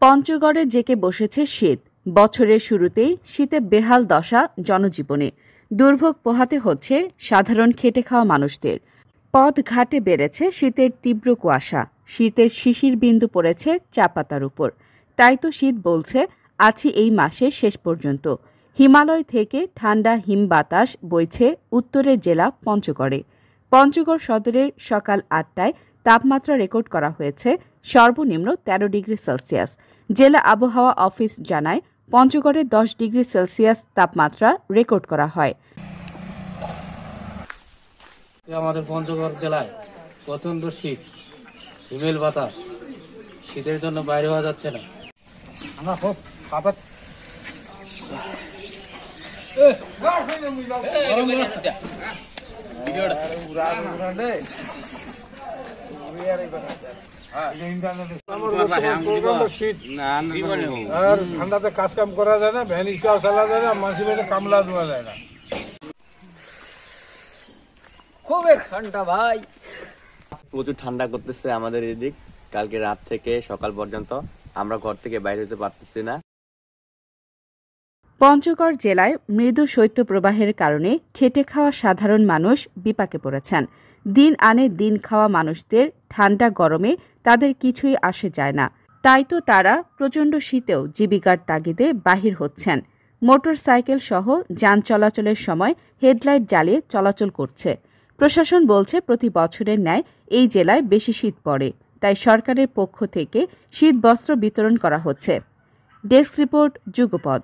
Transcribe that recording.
পঞ্চগড়ে জেঁকে বসেছে শীত। বছরের শুরুতেই শীতে বেহাল দশা জনজীবনে। দুর্ভোগ পোহাতে হচ্ছে সাধারণ খেটে খাওয়া মানুষদের। পথ ঘাটে বেড়েছে শীতের তীব্র কুয়াশা। শীতের শিশির বিন্দু পড়েছে চা পাতার উপর। তাই তো শীত বলছে আছি এই মাসের শেষ পর্যন্ত। হিমালয় থেকে ঠান্ডা হিম বাতাস বইছে উত্তরের জেলা পঞ্চগড়ে। পঞ্চগড় সদরের সকাল ৮টায় তাপমাত্রা রেকর্ড করা হয়েছে সর্বনিম্ন ১৩ ডিগ্রি সেলসিয়াস। জেলা আবহাওয়া অফিস জানায়, পঞ্চগড়ে ১০ ডিগ্রি সেলসিয়াস তাপমাত্রা রেকর্ড করা হয়। আমাদের পঞ্চগড় জেলায় প্রচন্ড শীত, হিমেল বাতাস। শীতের জন্য বাইরে হওয়া যাচ্ছে না। ঠান্ডাতে কাজ কাম করা যায় না, ভ্যান রিক্সা চালা যায় না, মানুষের বাড়িতে কামলা দেওয়া যায় না। খুবই ঠান্ডা ভাই, প্রচুর ঠান্ডা করতেছে আমাদের এদিক। কালকে রাত থেকে সকাল পর্যন্ত আমরা ঘর থেকে বাইরে হতে পারতেছি না। পঞ্চগড় জেলায় মৃদু শৈত্যপ্রবাহের কারণে খেটে খাওয়া সাধারণ মানুষ বিপাকে পড়েছেন। দিন আনে দিন খাওয়া মানুষদের ঠান্ডা গরমে তাদের কিছুই আসে যায় না। তাই তো তারা প্রচণ্ড শীতেও জীবিকার তাগিদে বাহির হচ্ছেন। মোটর সাইকেল সহ যান চলাচলের সময় হেডলাইট জ্বালিয়ে চলাচল করছে। প্রশাসন বলছে, প্রতি বছরের ন্যায় এই জেলায় বেশি শীত পড়ে, তাই সরকারের পক্ষ থেকে শীত বস্ত্র বিতরণ করা হচ্ছে। Desk report, যুগপথ।